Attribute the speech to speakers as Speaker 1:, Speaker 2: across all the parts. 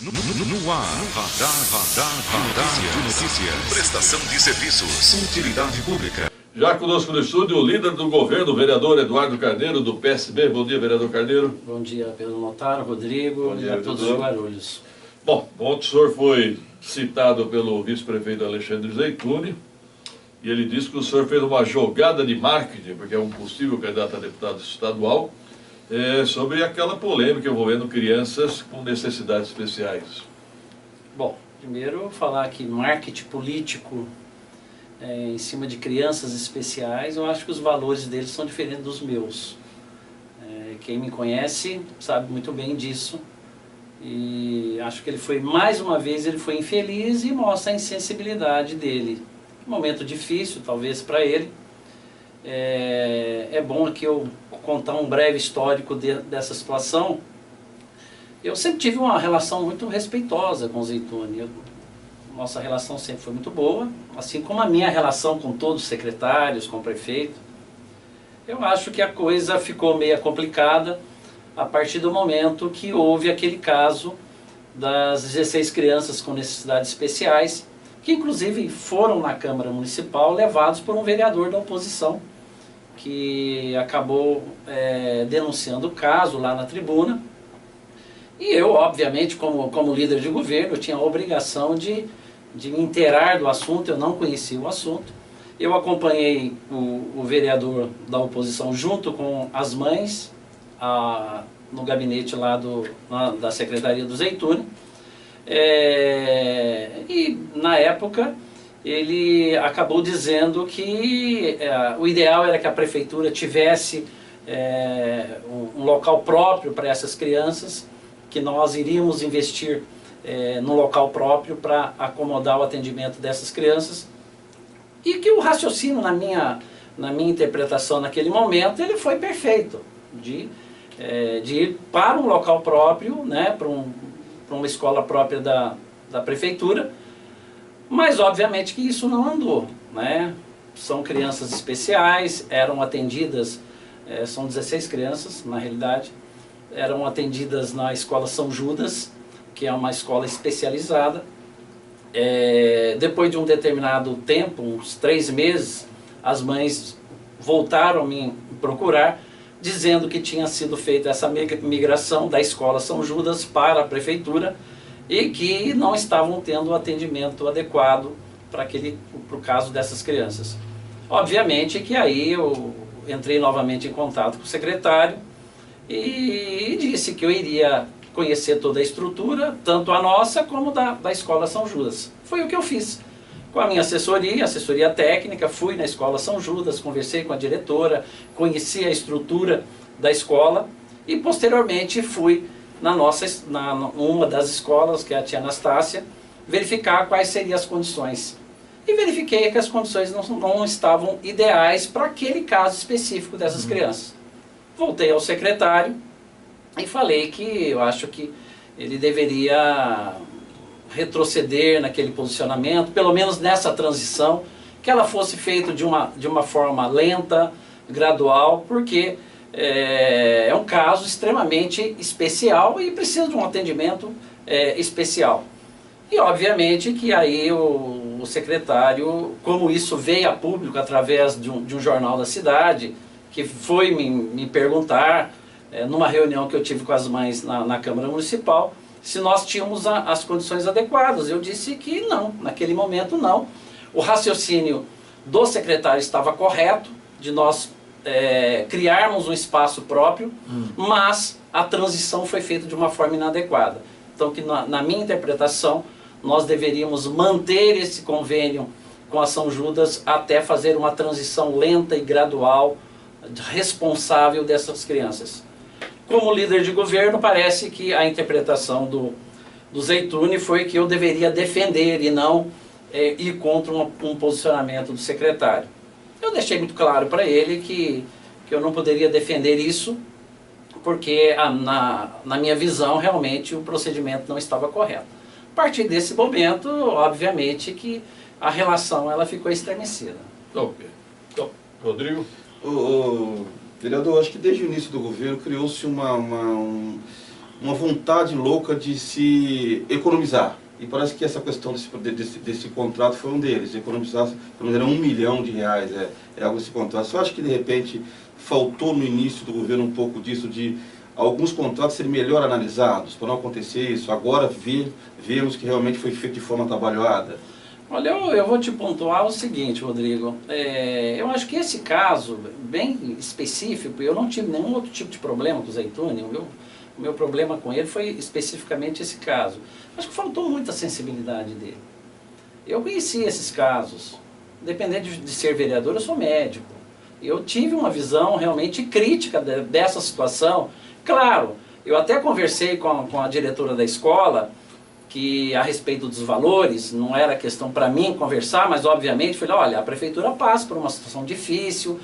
Speaker 1: No ar, Radar de Notícias. Prestação de serviços. Utilidade pública.
Speaker 2: Já conosco no estúdio o líder do governo, o vereador Eduardo Carneiro, do PSB. Bom dia, vereador Carneiro.
Speaker 3: Bom dia, Pedro Notaro, Rodrigo e a todos os Guarulhos.
Speaker 2: Bom, ontem o senhor foi citado pelo vice-prefeito Alexandre Zeituni e ele disse que o senhor fez uma jogada de marketing, porque é um possível candidato a deputado estadual, sobre aquela polêmica envolvendo crianças com necessidades especiais.
Speaker 3: Bom, primeiro falar que marketing político em cima de crianças especiais, eu acho que os valores deles são diferentes dos meus. Quem me conhece sabe muito bem disso. E acho que ele foi, mais uma vez, ele foi infeliz e mostra a insensibilidade dele. Um momento difícil, talvez, para ele. É bom que eu contar um breve histórico dessa situação. Eu sempre tive uma relação muito respeitosa com o Zeituni. Nossa relação sempre foi muito boa, assim como a minha relação com todos os secretários, com o prefeito. Eu acho que a coisa ficou meio complicada a partir do momento que houve aquele caso das 16 crianças com necessidades especiais, que inclusive foram na Câmara Municipal levados por um vereador da oposição, que acabou denunciando o caso lá na tribuna. E eu, obviamente, como líder de governo, eu tinha a obrigação de me inteirar do assunto. Eu não conhecia o assunto. Eu acompanhei o vereador da oposição junto com as mães no gabinete lá da Secretaria do Zeituni. E na época ele acabou dizendo que o ideal era que a prefeitura tivesse um local próprio para essas crianças, que nós iríamos investir no local próprio para acomodar o atendimento dessas crianças, e que o raciocínio, na minha interpretação naquele momento, ele foi perfeito, de ir para um local próprio, né, para uma escola própria da prefeitura, mas obviamente que isso não andou, né? São crianças especiais, eram atendidas, são 16 crianças na realidade, eram atendidas na escola São Judas, que é uma escola especializada. Depois de um determinado tempo, uns 3 meses, as mães voltaram a me procurar, dizendo que tinha sido feita essa migração da escola São Judas para a prefeitura e que não estavam tendo o atendimento adequado para o caso dessas crianças. Obviamente que aí eu entrei novamente em contato com o secretário e disse que eu iria conhecer toda a estrutura, tanto a nossa como da escola São Judas. Foi o que eu fiz. Com a minha assessoria técnica, fui na escola São Judas, conversei com a diretora, conheci a estrutura da escola e posteriormente fui numa das escolas, que é a tia Anastácia, verificar quais seriam as condições. E verifiquei que as condições não estavam ideais para aquele caso específico dessas crianças. Voltei ao secretário e falei que eu acho que ele deveria retroceder naquele posicionamento, pelo menos nessa transição, que ela fosse feita de uma forma lenta, gradual, porque é um caso extremamente especial e precisa de um atendimento especial. E obviamente que aí o secretário, como isso veio a público através de um jornal da cidade, que foi me perguntar, numa reunião que eu tive com as mães na Câmara Municipal, se nós tínhamos as condições adequadas. Eu disse que não, naquele momento não. O raciocínio do secretário estava correto, de nós criarmos um espaço próprio, mas a transição foi feita de uma forma inadequada. Então, que na minha interpretação, nós deveríamos manter esse convênio com a São Judas até fazer uma transição lenta e gradual, responsável dessas crianças. Como líder de governo, parece que a interpretação do Zeituni foi que eu deveria defender e não ir contra um posicionamento do secretário. Eu deixei muito claro para ele que eu não poderia defender isso, porque na minha visão, realmente, o procedimento não estava correto. A partir desse momento, obviamente, que a relação ela ficou estremecida.
Speaker 2: Ok. Então, Rodrigo?
Speaker 4: Vereador, acho que desde o início do governo criou-se uma vontade louca de se economizar. E parece que essa questão desse contrato foi um deles, economizar, pelo menos R$1 milhão, é algo desse contrato. Você acha que de repente faltou no início do governo um pouco disso, de alguns contratos serem melhor analisados, para não acontecer isso? Agora vemos que realmente foi feito de forma trabalhada.
Speaker 3: Olha, eu vou te pontuar o seguinte, Rodrigo. Eu acho que esse caso, bem específico, eu não tive nenhum outro tipo de problema com o Zeituni. O meu problema com ele foi especificamente esse caso. Acho que faltou muita sensibilidade dele. Eu conheci esses casos. Independente de ser vereador, eu sou médico. Eu tive uma visão realmente crítica dessa situação. Claro, eu até conversei com a diretora da escola, que a respeito dos valores, não era questão para mim conversar, mas obviamente falei, olha, a prefeitura passa por uma situação difícil,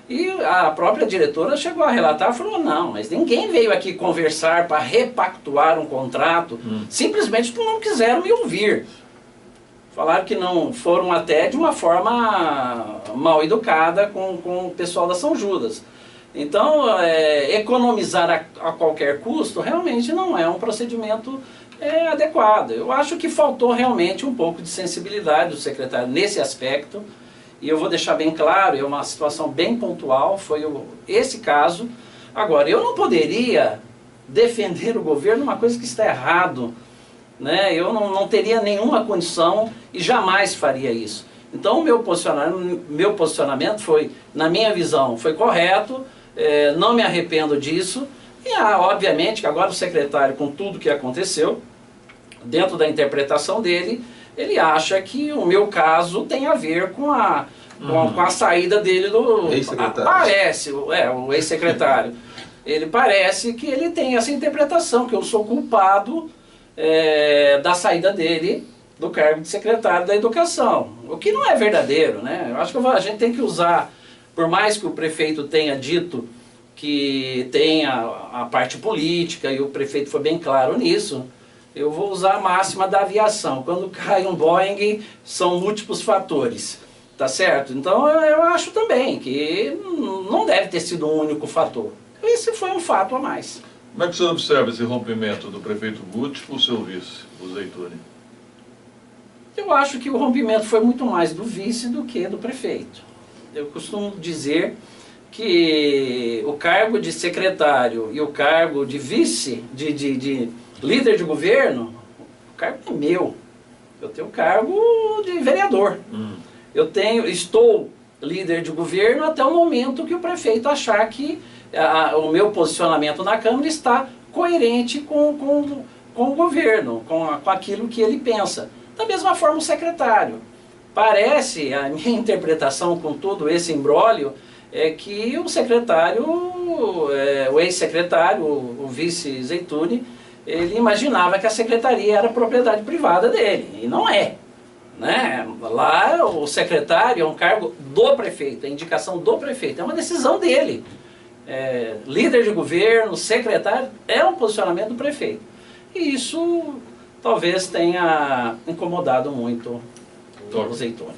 Speaker 3: e a própria diretora chegou a relatar, falou, não, mas ninguém veio aqui conversar para repactuar um contrato, simplesmente porque não quiseram me ouvir. Falaram que não, foram até de uma forma mal educada com o pessoal da São Judas. Então, economizar a qualquer custo realmente não é um procedimento adequado. Eu acho que faltou realmente um pouco de sensibilidade do secretário nesse aspecto, e eu vou deixar bem claro, é uma situação bem pontual, foi esse caso. Agora, eu não poderia defender o governo uma coisa que está errado, né? Eu não teria nenhuma condição e jamais faria isso. Então, o meu posicionamento foi, na minha visão, foi correto, não me arrependo disso. E obviamente que agora o secretário, com tudo que aconteceu, dentro da interpretação dele, ele acha que o meu caso tem a ver com a saída dele do...
Speaker 4: Ex-secretário.
Speaker 3: Parece, o ex-secretário. Ele parece que ele tem essa interpretação, que eu sou culpado da saída dele do cargo de secretário da Educação. O que não é verdadeiro, né? Eu acho que a gente tem que usar, por mais que o prefeito tenha dito que tem a parte política, e o prefeito foi bem claro nisso, eu vou usar a máxima da aviação. Quando cai um Boeing, são múltiplos fatores, tá certo? Então eu acho também que não deve ter sido um único fator. Esse foi um fato a mais.
Speaker 2: Como é que o senhor observa esse rompimento do prefeito Guti com o seu vice, o Zeituni?
Speaker 3: Eu acho que o rompimento foi muito mais do vice do que do prefeito. Eu costumo dizer que o cargo de secretário e o cargo de vice, de líder de governo, o cargo é meu. Eu tenho o cargo de vereador. Estou líder de governo até o momento que o prefeito achar que o meu posicionamento na Câmara está coerente com o governo, com aquilo que ele pensa. Da mesma forma o secretário. Parece, a minha interpretação com todo esse imbróglio, é que o secretário, o ex-secretário, o vice Zeituni, ele imaginava que a secretaria era propriedade privada dele, e não é. Né? Lá o secretário é um cargo do prefeito, é indicação do prefeito, é uma decisão dele. Líder de governo, secretário, é um posicionamento do prefeito. E isso talvez tenha incomodado muito o Zeituni.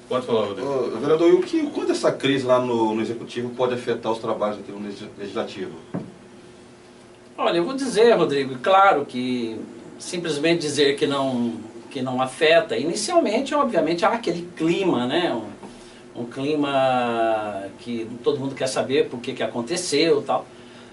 Speaker 2: Pode falar, Rodrigo.
Speaker 4: Vereador, e quando essa crise lá no Executivo pode afetar os trabalhos aqui no Legislativo?
Speaker 3: Olha, eu vou dizer, Rodrigo, claro que simplesmente dizer que não afeta, inicialmente, obviamente, há aquele clima, né? Um clima que todo mundo quer saber por que aconteceu e tal.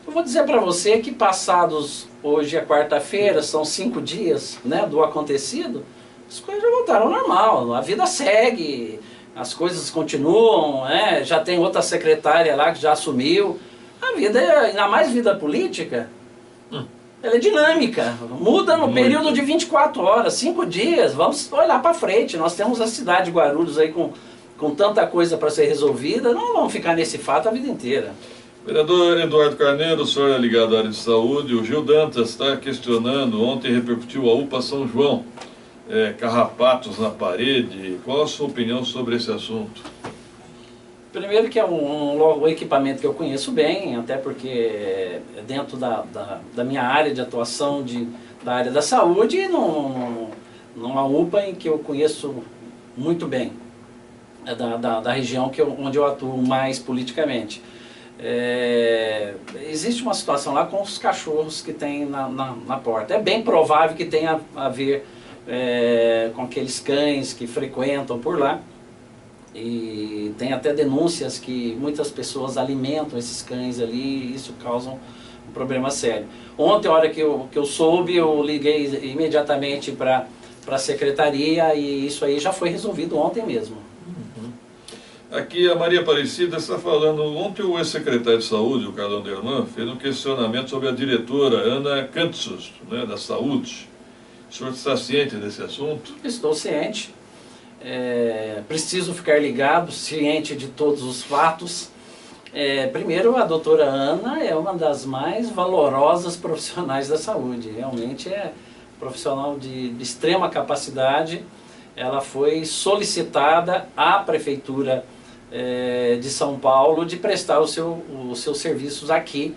Speaker 3: Eu vou dizer para você que passados, hoje é quarta-feira, são 5 dias, né, do acontecido, as coisas já voltaram ao normal, a vida segue, as coisas continuam, né, já tem outra secretária lá que já assumiu. A vida, ainda mais vida política, ela é dinâmica, muda no período de 24 horas, 5 dias, vamos olhar para frente. Nós temos a cidade de Guarulhos aí com tanta coisa para ser resolvida, não vamos ficar nesse fato a vida inteira.
Speaker 2: Vereador Eduardo Carneiro, o senhor é ligado à área de saúde. O Gil Dantas está questionando, ontem repercutiu a UPA São João, carrapatos na parede. Qual a sua opinião sobre esse assunto?
Speaker 3: Primeiro que é um equipamento que eu conheço bem, até porque é dentro da minha área de atuação da área da saúde, e numa UPA em que eu conheço muito bem, da região onde eu atuo mais politicamente. Existe uma situação lá com os cachorros que tem na porta. É bem provável que tenha a ver com aqueles cães que frequentam por lá. E tem até denúncias que muitas pessoas alimentam esses cães ali e isso causa um problema sério. Ontem, a hora que eu soube, eu liguei imediatamente para a secretaria e isso aí já foi resolvido ontem mesmo.
Speaker 2: Aqui a Maria Aparecida está falando, ontem o ex-secretário de Saúde, o Carlão Derman, fez um questionamento sobre a diretora Ana Cantsus, né, da Saúde. O senhor está ciente desse assunto?
Speaker 3: Estou ciente. Preciso ficar ligado, ciente de todos os fatos. Primeiro, a doutora Ana é uma das mais valorosas profissionais da saúde. Realmente é profissional de extrema capacidade. Ela foi solicitada à Prefeitura de São Paulo de prestar os seus serviços aqui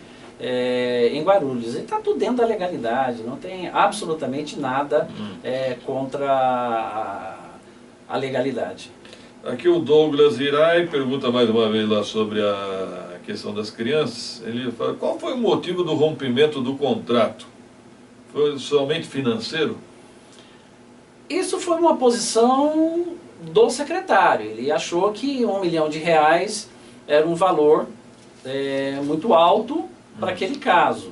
Speaker 3: em Guarulhos. E está tudo dentro da legalidade, não tem absolutamente nada contra a legalidade.
Speaker 2: Aqui o Douglas Irai pergunta mais uma vez lá sobre a questão das crianças. Ele fala, qual foi o motivo do rompimento do contrato? Foi somente financeiro?
Speaker 3: Isso foi uma posição do secretário. Ele achou que R$1 milhão era um valor muito alto para aquele caso.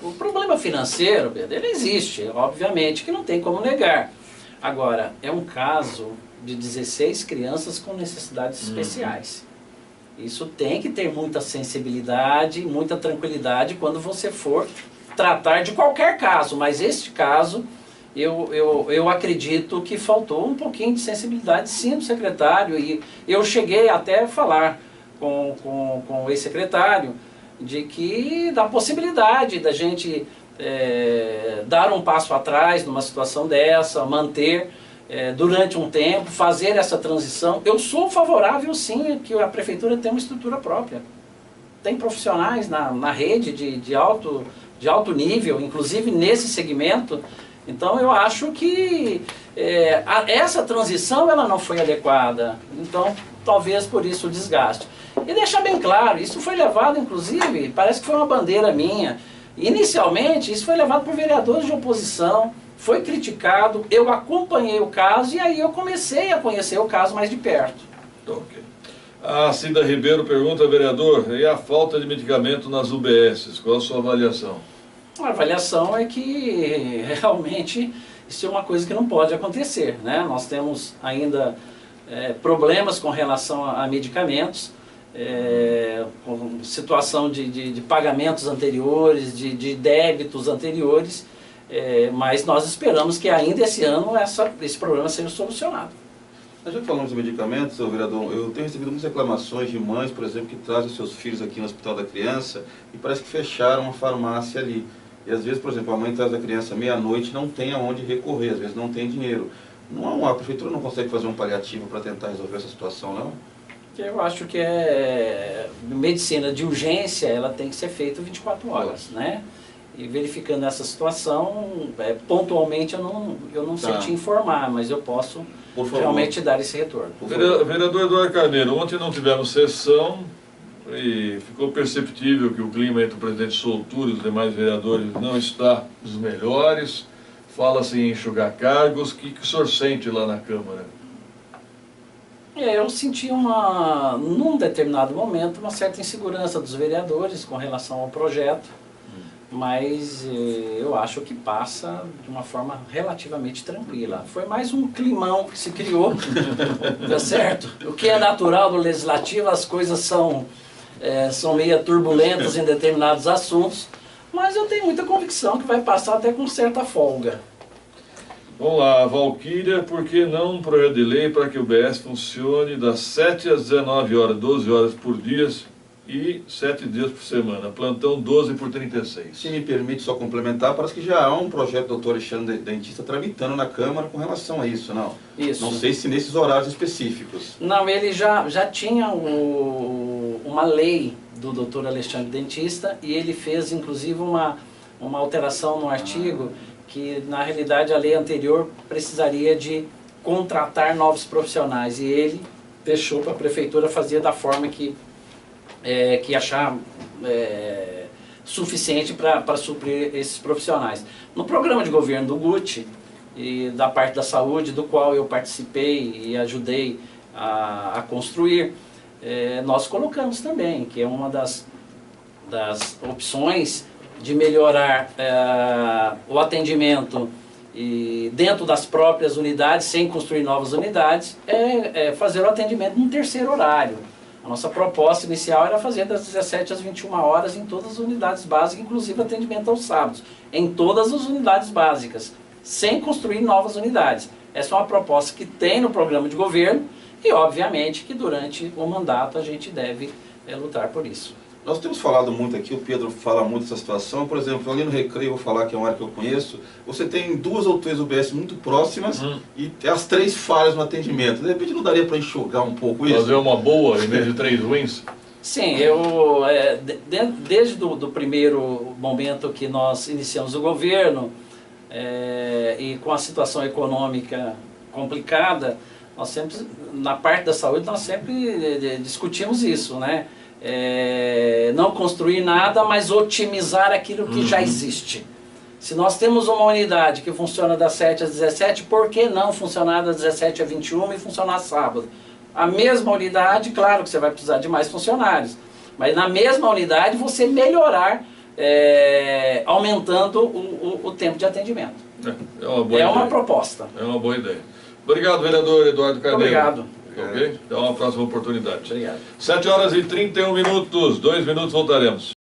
Speaker 3: O problema financeiro, Pedro, ele existe, obviamente que não tem como negar. Agora, é um caso de 16 crianças com necessidades especiais. Isso tem que ter muita sensibilidade, muita tranquilidade quando você for tratar de qualquer caso, mas este caso, eu acredito que faltou um pouquinho de sensibilidade sim do secretário, e eu cheguei até a falar com o ex-secretário da possibilidade da gente dar um passo atrás numa situação dessa, manter durante um tempo, fazer essa transição. Eu sou favorável sim que a prefeitura tenha uma estrutura própria. Tem profissionais na rede de alto nível, inclusive nesse segmento. Então eu acho que essa transição ela não foi adequada. Então talvez por isso o desgaste. E deixar bem claro, isso foi levado inclusive, parece que foi uma bandeira minha. Inicialmente isso foi levado por vereadores de oposição, foi criticado, eu acompanhei o caso e aí eu comecei a conhecer o caso mais de perto.
Speaker 2: Ok. A Cida Ribeiro pergunta, vereador, e a falta de medicamento nas UBSs, qual a sua avaliação?
Speaker 3: A avaliação é que realmente isso é uma coisa que não pode acontecer, né? Nós temos ainda problemas com relação a medicamentos, com situação de pagamentos anteriores, de débitos anteriores, mas nós esperamos que ainda esse ano esse problema seja solucionado.
Speaker 4: Nós já falamos de medicamentos, vereador. Eu tenho recebido muitas reclamações de mães, por exemplo, que trazem seus filhos aqui no Hospital da Criança e parece que fecharam uma farmácia ali. E às vezes, por exemplo, a mãe traz a criança meia-noite e não tem aonde recorrer, às vezes não tem dinheiro. A prefeitura não consegue fazer um paliativo para tentar resolver essa situação, não?
Speaker 3: Eu acho que medicina de urgência, ela tem que ser feita 24 horas, né? E verificando essa situação, pontualmente eu não sei te informar, mas eu posso realmente dar esse retorno.
Speaker 2: Vereador Eduardo Carneiro, ontem não tivemos sessão e ficou perceptível que o clima entre o presidente Soltura e os demais vereadores não está dos melhores. Fala-se em enxugar cargos. O que o senhor sente lá na Câmara?
Speaker 3: Eu senti num determinado momento, uma certa insegurança dos vereadores com relação ao projeto, mas eu acho que passa de uma forma relativamente tranquila. Foi mais um climão que se criou, tá certo? O que é natural do legislativo, as coisas são meio turbulentas em determinados assuntos, mas eu tenho muita convicção que vai passar até com certa folga.
Speaker 2: Vamos lá, Valquíria, por que não um projeto de lei para que o BS funcione das 7 às 19 horas, 12 horas por dia e 7 dias por semana, plantão 12 por 36.
Speaker 4: Se me permite só complementar, parece que já há um projeto do Dr. Alexandre Dentista tramitando na Câmara com relação a isso, não?
Speaker 3: Isso.
Speaker 4: Não sei se nesses horários específicos.
Speaker 3: Não, ele já tinha uma lei do Dr. Alexandre Dentista e ele fez inclusive uma alteração no artigo que na realidade a lei anterior precisaria de contratar novos profissionais e ele deixou para a prefeitura fazer da forma que que achar suficiente para suprir esses profissionais. No programa de governo do GUT e da parte da saúde, do qual eu participei e ajudei a construir, nós colocamos também, que é uma das opções de melhorar o atendimento e dentro das próprias unidades, sem construir novas unidades, fazer o atendimento num terceiro horário. A nossa proposta inicial era fazer das 17 às 21 horas em todas as unidades básicas, inclusive atendimento aos sábados, em todas as unidades básicas, sem construir novas unidades. Essa é uma proposta que tem no programa de governo e, obviamente, que durante o mandato a gente deve lutar por isso.
Speaker 4: Nós temos falado muito aqui, o Pedro fala muito dessa situação, por exemplo, ali no Recreio, vou falar que é uma área que eu conheço, você tem 2 ou 3 UBS muito próximas e as 3 falhas no atendimento. De repente não daria para enxugar um pouco isso?
Speaker 2: Fazer uma boa em vez de 3 ruins?
Speaker 3: Sim, desde do primeiro momento que nós iniciamos o governo, e com a situação econômica complicada, nós sempre, na parte da saúde, nós sempre discutimos isso, né? Não construir nada, mas otimizar aquilo que já existe. Se nós temos uma unidade que funciona das 7 às 17, por que não funcionar das 17 às 21 e funcionar sábado? A mesma unidade, claro que você vai precisar de mais funcionários, mas na mesma unidade você melhorar, aumentando o tempo de atendimento.
Speaker 2: É
Speaker 3: uma proposta.
Speaker 2: É uma boa ideia. Obrigado, vereador Eduardo Carneiro.
Speaker 3: Obrigado.
Speaker 2: Ok? Até uma próxima oportunidade.
Speaker 3: Obrigado.
Speaker 2: 7 horas e 31 minutos, 2 minutos voltaremos.